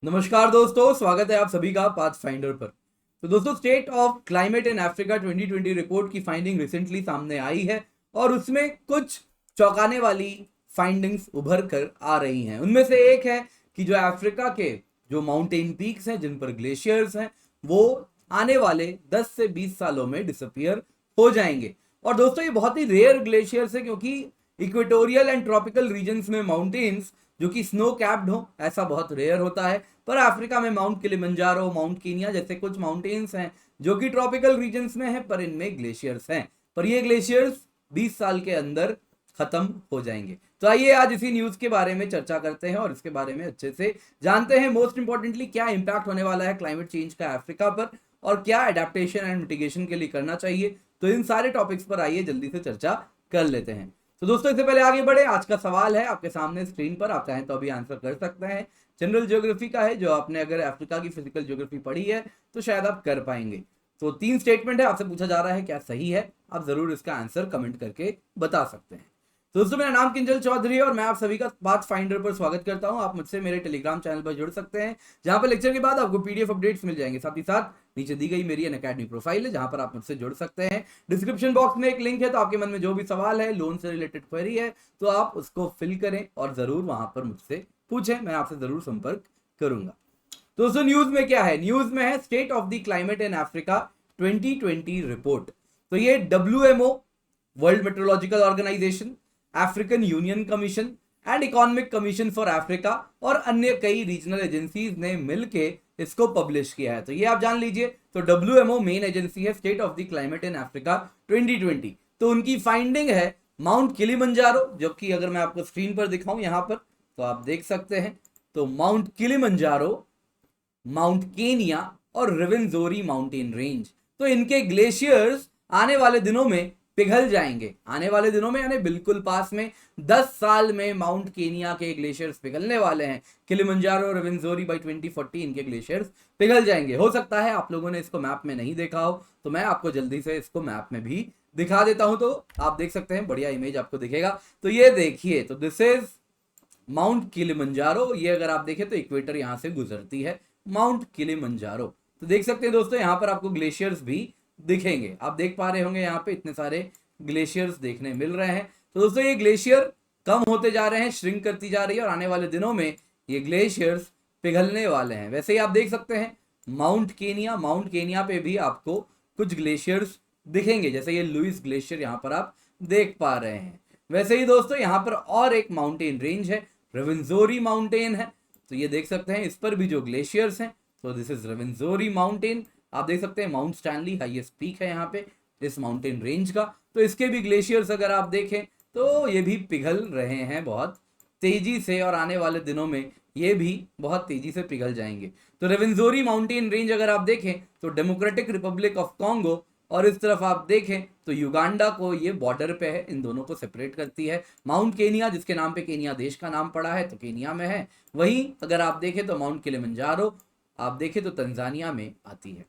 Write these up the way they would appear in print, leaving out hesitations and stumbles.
नमस्कार दोस्तों, स्वागत है आप सभी का पाथ फाइंडर पर। तो दोस्तों, state of climate in Africa 2020 report की फाइंडिंग रिसेंटली सामने आई है और उसमें कुछ चौंकाने वाली फाइंडिंग्स उभर कर आ रही हैं। उनमें से एक है कि जो अफ्रीका के जो माउंटेन पीक्स हैं, जिन पर ग्लेशियर्स हैं, वो आने वाले 10 से 20 सालों में डिसअपियर हो जाएंगे। और दोस्तों, ये बहुत ही रेयर ग्लेशियर्स है क्योंकि इक्वेटोरियल एंड ट्रॉपिकल रीजन्स में माउंटेन्स जो कि स्नो कैप्ड हो, ऐसा बहुत रेयर होता है। पर अफ्रीका में माउंट किलिमंजारो, माउंट कीनिया जैसे कुछ माउंटेन्स हैं जो कि ट्रॉपिकल रीजन्स में हैं, पर इनमें ग्लेशियर्स हैं। पर ये ग्लेशियर्स 20 साल के अंदर खत्म हो जाएंगे। तो आइए आज इसी न्यूज के बारे में चर्चा करते हैं और इसके बारे में अच्छे से जानते हैं। मोस्ट इंपॉर्टेंटली, क्या इंपैक्ट होने वाला है क्लाइमेट चेंज का अफ्रीका पर और क्या अडेप्टेशन एंड मिटिगेशन के लिए करना चाहिए। तो इन सारे टॉपिक्स पर आइए जल्दी से चर्चा कर लेते हैं। तो दोस्तों, इससे पहले आगे बढ़े, आज का सवाल है आपके सामने स्क्रीन पर, आप चाहें तो अभी आंसर कर सकते हैं। जनरल ज्योग्राफी का है, जो आपने अगर अफ्रीका की फिजिकल ज्योग्राफी पढ़ी है तो शायद आप कर पाएंगे। तो 3 स्टेटमेंट है, आपसे पूछा जा रहा है क्या सही है। आप जरूर इसका आंसर कमेंट करके बता सकते हैं। तो दोस्तों, मेरा नाम किंजल चौधरी है और मैं आप सभी का पाथ फाइंडर पर स्वागत करता हूं। आप मुझसे मेरे टेलीग्राम चैनल पर जुड़ सकते हैं, जहां पर लेक्चर के बाद आपको पीडीएफ अपडेट्स मिल जाएंगे। साथ ही साथ नीचे दी गई मेरी अनअकैडमी प्रोफाइल है, जहां पर आप मुझसे जुड़ सकते हैं। डिस्क्रिप्शन बॉक्स में एक लिंक है, तो आपके मन में जो भी सवाल है, लोन से रिलेटेड क्वेरी है, तो आप उसको फिल करें और जरूर वहां पर मुझसे पूछें, मैं आपसे जरूर संपर्क करूंगा। दोस्तों, न्यूज में क्या है? न्यूज में है state of the climate in Africa 2020 report. तो ये WMO, world meteorological organization, African union commission and economic commission for Africa और अन्य कई रीजनल एजेंसीज ने मिलके इसको पब्लिश किया है। तो ये आप जान लीजिए। तो WMO मेन एजेंसी है state of the climate in Africa 2020। तो उनकी फाइंडिंग है माउंट किलिमंजारो, जो कि अगर मैं आपको स्क्रीन पर दिखाऊं यहां पर तो आप देख सकते हैं। तो माउंट किलिमंजारो, माउंट केनिया और रिवेंजोरी माउंटेन रेंज, तो इनके ग्लेशियर्स आने वाले दिनों में पिघल जाएंगे। आने वाले दिनों में यानी बिल्कुल पास में 10 साल में माउंट केनिया के ग्लेशियर्स पिघलने वाले हैं। किलिमंजारो और रिवेंजोरी बाय 2040 इनके ग्लेशियर्स पिघल जाएंगे। हो सकता है आप लोगों ने इसको मैप में नहीं देखा हो, तो मैं आपको जल्दी से इसको मैप में भी दिखा देता हूं। तो आप देख सकते हैं, बढ़िया इमेज आपको दिखेगा। तो ये देखिए, तो दिस इज माउंट किलिमंजारो। ये अगर आप देखें तो इक्वेटर यहां से गुजरती है, माउंट किलिमंजारो। तो देख सकते हैं दोस्तों, यहां पर आपको ग्लेशियर्स भी दिखेंगे। आप देख पा रहे होंगे यहाँ पे इतने सारे ग्लेशियर्स देखने मिल रहे हैं। तो दोस्तों, ये ग्लेशियर कम होते जा रहे हैं, श्रिंक करती जा रही है और आने वाले दिनों में ये ग्लेशियर्स पिघलने वाले हैं। वैसे ही आप देख सकते हैं माउंट केनिया पे भी आपको कुछ ग्लेशियर्स दिखेंगे, जैसे ये लुइस ग्लेशियर यहाँ पर आप देख पा रहे हैं। वैसे ही दोस्तों, यहाँ पर और एक माउंटेन रेंज है, रेवेंजोरी माउंटेन है। तो ये देख सकते हैं, इस पर भी जो ग्लेशियर्स हैं, तो दिस इज रेवेंजोरी माउंटेन। आप देख सकते हैं माउंट स्टैनली हाईएस्ट पीक है यहाँ पे इस माउंटेन रेंज का। तो इसके भी ग्लेशियर्स अगर आप देखें तो ये भी पिघल रहे हैं बहुत तेजी से और आने वाले दिनों में ये भी बहुत तेजी से पिघल जाएंगे। तो रेवेंजोरी माउंटेन रेंज अगर आप देखें तो डेमोक्रेटिक रिपब्लिक ऑफ कॉन्गो और इस तरफ आप देखें तो युगांडा को ये बॉर्डर पे है, इन दोनों को सेपरेट करती है। माउंट केनिया, जिसके नाम पे केनिया देश का नाम पड़ा है, तो केनिया में है। वहीं अगर आप देखें तो माउंट किलिमंजारो आप देखें तो तंजानिया में आती है।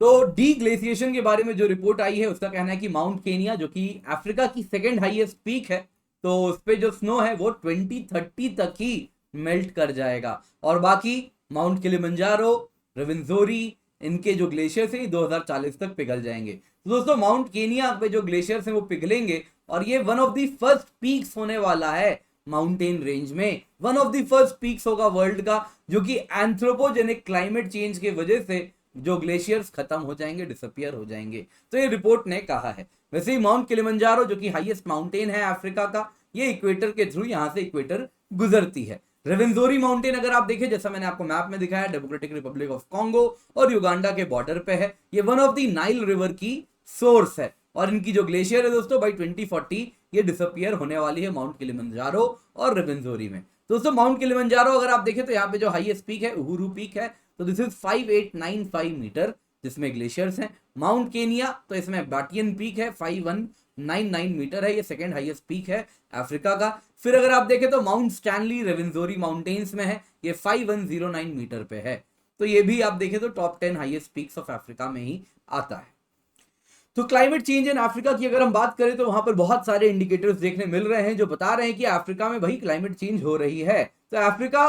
तो डी ग्लेशिएशन के बारे में जो रिपोर्ट आई है उसका कहना है कि माउंट केनिया, जो कि अफ्रीका की सेकेंड हाईएस्ट पीक है, तो उस पे जो स्नो है वो 2030 तक ही मेल्ट कर जाएगा और बाकी माउंट किलिमंजारो, रेवेंजोरी, इनके जो ग्लेशियर्स हैं 2040 तक पिघल जाएंगे। तो दोस्तों, माउंट केनिया पे जो ग्लेशियर्स हैं वो पिघलेंगे और ये one of the first peaks होने वाला है माउंटेन रेंज में। One of the first peaks होगा वर्ल्ड का, जो कि एंथ्रोपोजेनिक क्लाइमेट चेंज के वजह से जो ग्लेशियर्स खत्म हो जाएंगे, डिसअपियर हो जाएंगे। तो ये रिपोर्ट ने कहा है। वैसे ही माउंट किलिमंजारो, जो कि हाईएस्ट माउंटेन है अफ्रीका का, ये इक्वेटर के थ्रू यहां से इक्वेटर गुजरती है। रेवेंजोरी माउंटेन अगर आप देखें, जैसा मैंने आपको मैप में दिखाया, डेमोक्रेटिक रिपब्लिक ऑफ कॉन्गो और युगांडा के बॉर्डर पे है। ये one of the Nile river की सोर्स है और इनकी जो ग्लेशियर है दोस्तों, बाई 2040 ये डिसअपियर होने वाली है माउंट किलिमंजारो और रेवेंजोरी में। दोस्तों, माउंट किलिमंजारो अगर आप देखें तो यहाँ पे जो हाईएस्ट पीक है उहुरू पीक है, तो दिस इज 5895 मीटर, जिसमें ग्लेशियर्स हैं। माउंट केनिया, तो इसमें बाटियन पीक है, 5199 मीटर है, ये सेकेंड हाईएस्ट पीक है अफ्रीका का। फिर अगर आप देखें तो माउंट स्टैनली रेवेंजोरी माउंटेन्स में है, ये 5109 मीटर पे है। तो ये भी आप देखें तो top 10 highest peaks of Africa में ही आता है। तो क्लाइमेट चेंज इन अफ्रीका की अगर हम बात करें तो वहां पर बहुत सारे इंडिकेटर्स देखने मिल रहे हैं जो बता रहे हैं कि अफ्रीका में भाई क्लाइमेट चेंज हो रही है। तो अफ्रीका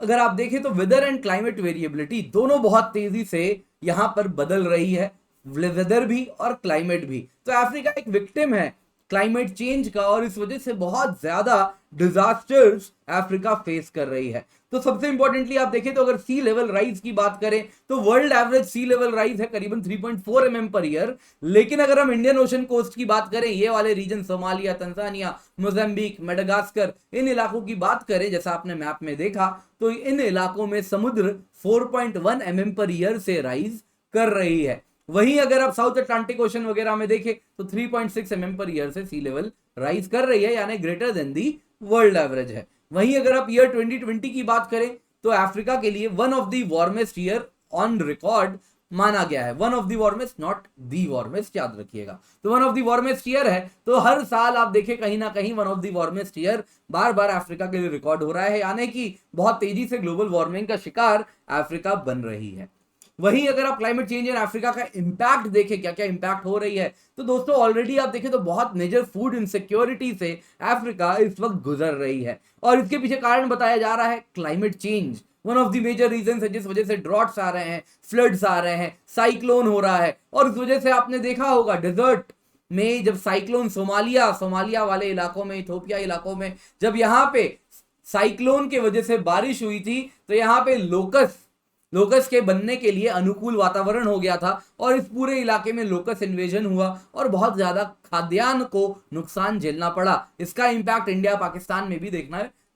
अगर आप देखें तो वेदर एंड क्लाइमेट वेरिएबिलिटी दोनों बहुत तेजी से यहां पर बदल रही है, वेदर भी और क्लाइमेट भी। तो अफ्रीका एक विक्टिम है क्लाइमेट चेंज का, और इस वजह से बहुत ज्यादा डिजास्टर्स अफ्रीका फेस कर रही है। तो सबसे इंपॉर्टेंटली आप देखें तो अगर सी लेवल राइज की बात करें तो वर्ल्ड एवरेज सी लेवल राइज है करीबन 3.4 mm पर ईयर। लेकिन अगर हम इंडियन ओशन कोस्ट की बात करें, ये वाले region Somalia, Tanzania, Mozambique, Madagascar, इन इलाकों की बात करें, जैसा आपने मैप में देखा, तो इन इलाकों में समुद्र 4.1 mm पर ईयर से राइज कर रही है। वहीं अगर आप साउथ अटलांटिक ओशन वगैरह में देखें तो 3.6 mm पर ईयर से सी लेवल राइज कर रही है, यानी greater than the world average है। वहीं अगर आप ईयर 2020 की बात करें तो अफ्रीका के लिए one of the warmest year on record माना गया है। One of the warmest, not the warmest, याद रखिएगा। तो one of the warmest year है। तो हर साल आप देखें कहीं ना कहीं one of the warmest year bar bar Africa के लिए रिकॉर्ड हो रहा है, यानी कि बहुत तेजी से ग्लोबल वार्मिंग का शिकार अफ्रीका बन रही है। वहीं अगर आप क्लाइमेट चेंज इन अफ्रीका का इंपैक्ट देखें, क्या क्या इंपैक्ट हो रही है, तो दोस्तों ऑलरेडी आप देखें तो बहुत मेजर फूड इनसिक्योरिटी से अफ्रीका इस वक्त गुजर रही है, और इसके पीछे कारण बताया जा रहा है climate change. One of the major reason है जिस वजह से ड्रॉट्स आ रहे हैं, फ्लड्स आ रहे हैं, साइक्लोन हो रहा है, और इस वजह से आपने देखा होगा डेजर्ट में जब साइक्लोन सोमालिया वाले इलाकों में, इथोपिया इलाकों में, जब यहाँ पे साइक्लोन के वजह से बारिश हुई थी तो यहाँ पे लोकस के बनने के लिए अनुकूल वातावरण हो गया था, और इस पूरे इलाके में लोकस इन्वेजन हुआ और बहुत ज्यादा खाद्यान्न को नुकसान झेलना पड़ा। इसका इंपैक्ट इंडिया पाकिस्तान में भी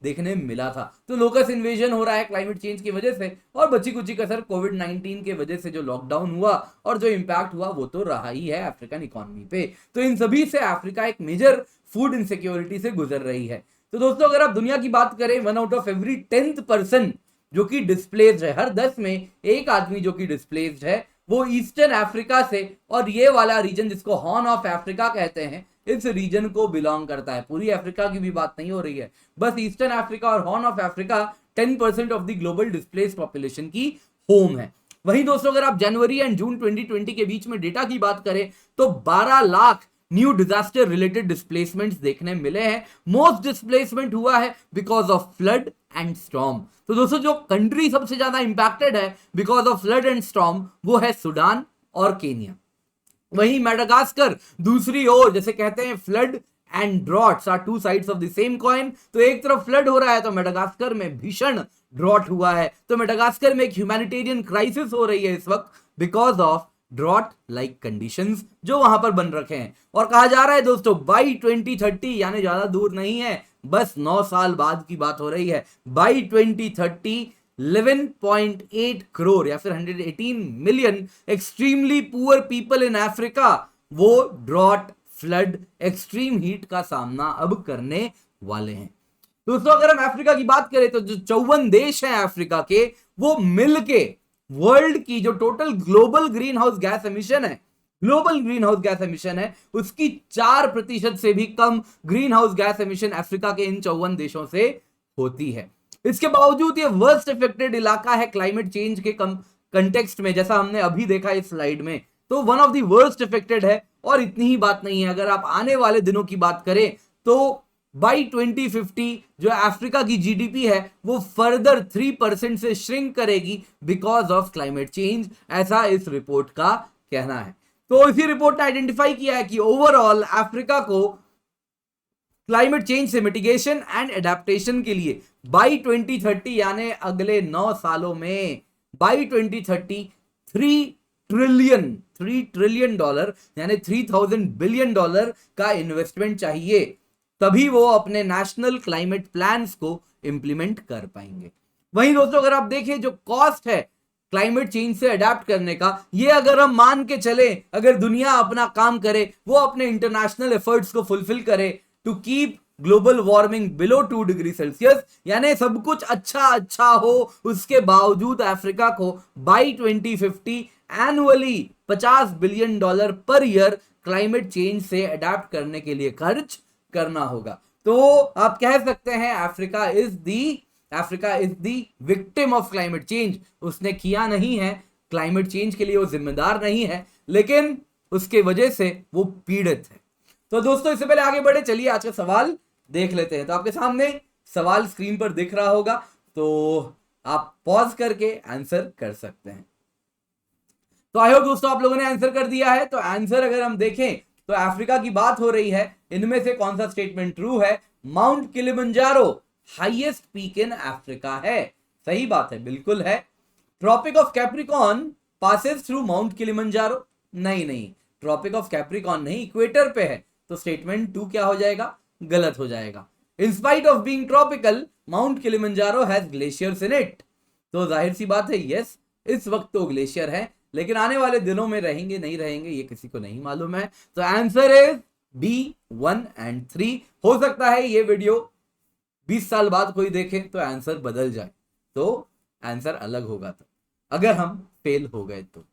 देखने मिला था। तो लोकस इन्वेजन हो रहा है क्लाइमेट चेंज की वजह से, और बची कुची कसर कोविड-19 के वजह से जो लॉकडाउन हुआ और जो इंपैक्ट हुआ वो तो रहा ही है अफ्रीकन इकोनॉमी पे। तो इन सभी से अफ्रीका एक मेजर फूड इनसिक्योरिटी से गुजर रही है। तो दोस्तों अगर आप दुनिया की बात करें, 1 out of every 10th person जो कि डिस्प्लेस्ड है, हर 10 में एक आदमी जो कि डिस्प्लेस्ड है, वो ईस्टर्न अफ्रीका से, और ये वाला रीजन जिसको हॉर्न ऑफ अफ्रीका कहते हैं, इस रीजन को बिलोंग करता है। पूरी अफ्रीका की भी बात नहीं हो रही है, बस ईस्टर्न अफ्रीका और horn of Africa 10% of the global displaced population की होम है। वहीं दोस्तों अगर आप जनवरी एंड जून 2020 के बीच में डेटा की बात करें तो 12 lakh new disaster related displacements देखने मिले हैं। मोस्ट डिस्प्लेसमेंट हुआ है because of flood and storm. तो दोस्तों जो कंट्री सबसे ज्यादा इंपैक्टेड है because of flood and storm वो है सूडान और केनिया। वहीं मेडागास्कर दूसरी ओर, जैसे कहते हैं flood and droughts are two sides of the same coin, तो एक तरफ फ्लड हो रहा है तो मेडागास्कर में भीषण ड्रॉट हुआ है। तो मेडागास्कर में एक ह्यूमैनिटेरियन क्राइसिस हो रही है इस वक्त because of drought like conditions जो वहां पर बन रखे हैं। और कहा जा रहा है दोस्तों बाई 2030, यानी ज्यादा दूर नहीं है, बस 9 साल बाद की बात हो रही है, बाई 2030 11.8 करोड़ या फिर 118 million extremely poor people in Africa वो ड्रॉट, फ्लड, एक्सट्रीम हीट का सामना अब करने वाले हैं। दोस्तों अगर हम अफ्रीका की बात करें तो जो 54 देश हैं अफ्रीका के, वो मिलके वर्ल्ड की जो total global green house gas emission है उसकी 4% से भी कम green house gas emission Africa के इन 54 देशों से होती है। इसके बावजूद ये वर्स्ट इफेक्टेड इलाका है क्लाइमेट चेंज के कंटेक्स्ट में, जैसा हमने अभी देखा इस स्लाइड में, तो one of the worst affected है। और इतनी ही बात नहीं है, अगर आप आने वाले दिनों की बात करें तो बाई 2050 जो अफ्रीका की जीडीपी है वो फर्दर 3% से श्रिंक करेगी बिकॉज ऑफ क्लाइमेट चेंज, ऐसा इस रिपोर्ट का कहना है। तो इसी रिपोर्ट ने आइडेंटिफाई किया है कि ओवरऑल अफ्रीका को क्लाइमेट चेंज से मिटिगेशन एंड एडेप्टेशन के लिए बाई 2030 यानी अगले 9 सालों में, बाई 2030 $3 ट्रिलियन यानी $3000 बिलियन का इन्वेस्टमेंट चाहिए, तभी वो अपने नेशनल क्लाइमेट प्लान्स को इंप्लीमेंट कर पाएंगे। वहीं दोस्तों अगर आप देखें जो कॉस्ट है क्लाइमेट चेंज से अडेप्ट करने का, ये अगर हम मान के चले, अगर दुनिया अपना काम करे, वो अपने इंटरनेशनल एफर्ट्स को फुलफिल करे to keep global warming below 2 degree Celsius, यानी सब कुछ अच्छा हो, उसके बावजूद अफ्रीका को by 2050 annually $50 billion per year climate change से अडेप्ट करने के लिए खर्च करना होगा। तो आप कह सकते हैं Africa is the victim of climate change. उसने किया नहीं है, क्लाइमेट चेंज के लिए वो जिम्मेदार नहीं है, लेकिन उसके वजह से वो पीड़ित है। तो दोस्तों इससे पहले आगे बढ़े, चलिए आज का सवाल देख लेते हैं। तो आपके सामने सवाल स्क्रीन पर दिख रहा होगा, तो आप पॉज करके आंसर कर सकते हैं। तो आई होप दोस्तों आप लोगों ने आंसर कर दिया है। तो आंसर अगर हम देखें तो अफ्रीका की बात हो रही है, इनमें से कौन सा स्टेटमेंट ट्रू है? Mount Kilimanjaro highest peak in Africa है। सही बात है, बिल्कुल है। Tropic of capricorn passes through mount Kilimanjaro? नहीं, ट्रॉपिक ऑफ कैप्रिकॉन नहीं, इक्वेटर पे है। तो स्टेटमेंट 2 क्या हो जाएगा? गलत हो जाएगा। In spite of being tropical mount Kilimanjaro has glaciers in it. तो जाहिर सी बात है, यस, इस वक्त तो ग्लेशियर है, लेकिन आने वाले दिनों में रहेंगे नहीं रहेंगे ये किसी को नहीं मालूम है। तो आंसर इज बी 1 एंड 3। हो सकता है ये वीडियो 20 साल बाद कोई देखे तो आंसर बदल जाए, तो आंसर अलग होगा। तो अगर हम फेल हो गए तो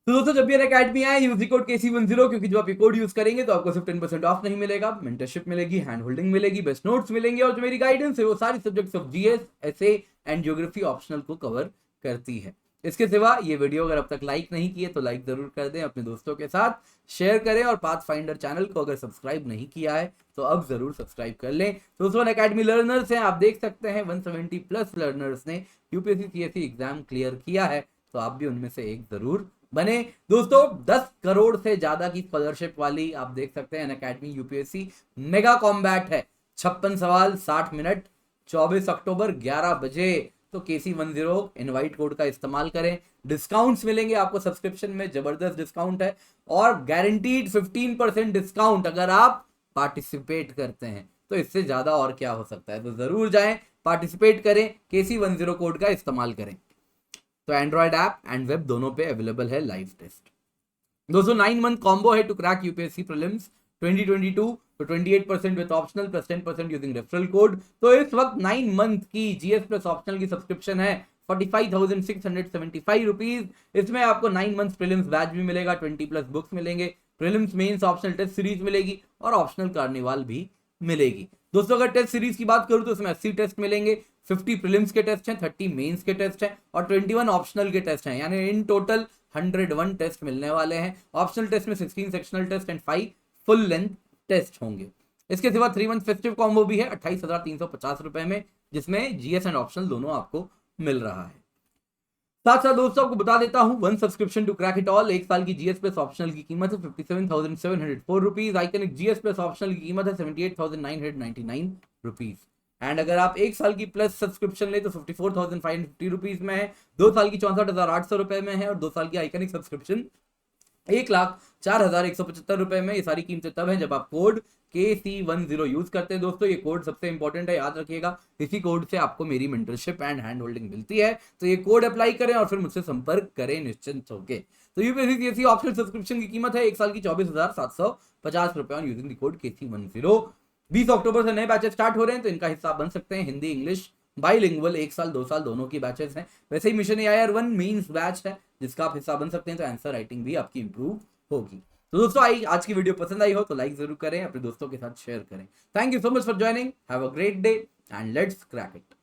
दोस्तों जब भी अकेडमी आए यूज कोड KC10, क्योंकि जब आप ये कोड यूज करेंगे तो आपको सिर्फ 10% ऑफ नहीं मिलेगा, मेंटरशिप मिलेगी, हैंड होल्डिंग मिलेगी, बेस्ट नोट्स मिलेंगे, और जो मेरी गाइडेंस है वो सारी subjects of GS, SA and geography optional को कवर करती है। इसके सिवा ये वीडियो अगर अब तक लाइक नहीं किए तो लाइक जरूर कर दें, अपने दोस्तों के साथ शेयर करें, और पाथफाइंडर चैनल को अगर सब्सक्राइब नहीं किया है तो अब जरूर सब्सक्राइब कर लें। दोस्तों अकेडमी लर्नर्स हैं, आप देख सकते हैं 170 प्लस लर्नर्स ने यूपीएससी सीएससी एग्जाम क्लियर किया है, तो आप भी उनमें से एक जरूर बने। दोस्तों 10 करोड़ से ज्यादा की स्कॉलरशिप वाली आप देख सकते हैं अकेडमी यूपीएससी मेगा कॉम्बैट है। 56 सवाल 60 मिनट, 24 अक्टूबर 11 बजे। तो KC10 इनवाइट कोड का इस्तेमाल करें, डिस्काउंट्स मिलेंगे आपको सब्सक्रिप्शन में, जबरदस्त डिस्काउंट है, और गारंटीड 15% डिस्काउंट अगर आप पार्टिसिपेट करते हैं। तो इससे ज्यादा और क्या हो सकता है? तो जरूर जाएं, पार्टिसिपेट करें, KC10 कोड का इस्तेमाल करें। तो एंड्रॉयड ऐप एंड वेब दोनों पे अवेलेबल है लाइव टेस्ट। दोस्तों 9 मंथ कॉम्बो है टू क्रैक यूपीएससी प्रीलिम्स 2022, तो 28% with optional plus 10% using referral code. तो इस वक्त 9 मंथ की जीएस प्लस ऑप्शनल की सब्सक्रिप्शन है 45,675 रुपीज। इसमें आपको 9 मंथ प्रीलिम्स बैच भी मिलेगा, 20 प्लस बुक्स मिलेंगे, prelims mains optional test series मिलेगी, और ऑप्शनल कार्निवाल भी मिलेगी। दोस्तों अगर टेस्ट सीरीज की बात करूं तो इसमें 80 टेस्ट मिलेंगे, 50 प्रीलिम्स के टेस्ट हैं, 30 मेंस के टेस्ट हैं, और 21 ऑप्शनल के टेस्ट हैं, यानी इन टोटल 101 टेस्ट मिलने वाले हैं। ऑप्शनल टेस्ट में 16 sectional test and 5 full length test होंगे। इसके सिवा 3 मंथ फेस्टिव कॉम्बो भी है 28,350 रुपए में, जिसमें जीएस एंड ऑप्शनल दोनों आपको मिल रहा है। साथ साथ दोस्तों आपको बता देता हूं, 1 subscription to crack it all, एक साल की जीएस प्लस ऑप्शनल की कीमत है 57,704 rupees. Iconic GS plus optional की कीमत है 78,999 रुपीज। एंड अगर आप एक साल की प्लस सब्सक्रिप्शन ले तो 54,550 रुपीज में है, 2 साल की 64,800 रुपए में है, और 2 साल की आइकनिक सब्सक्रिप्शन 1,04,175 रुपए में। ये सारी कीमतें तब है जब आप कोड KC10 यूज करते हैं। दोस्तों ये कोड सबसे इंपॉर्टेंट है, याद रखिएगा, इसी कोड से आपको मेरी मेंटरशिप एंड हैंड होल्डिंग मिलती है। तो ये कोड अप्लाई करें और फिर मुझसे संपर्क करें निश्चिंत होके। तो यूपीएससी ऑप्शनल सब्सक्रिप्शन की कीमत है एक साल की 24,750 रुपए on using the code KC10। 20 अक्टूबर से नए बैचेस स्टार्ट हो रहे हैं, तो इनका हिस्सा बन सकते हैं। हिंदी इंग्लिश बाइलिंगुअल 1 साल 2 साल दोनों की बैचेस हैं। वैसे ही मिशन AIR1 मींस बैच है जिसका आप हिस्सा बन सकते हैं, तो आंसर राइटिंग भी आपकी इंप्रूव होगी। तो दोस्तों आज की वीडियो पसंद आई हो तो लाइक जरूर करें, अपने दोस्तों के साथ शेयर करें। Thank you so much for joining, have a great day and let's crack it.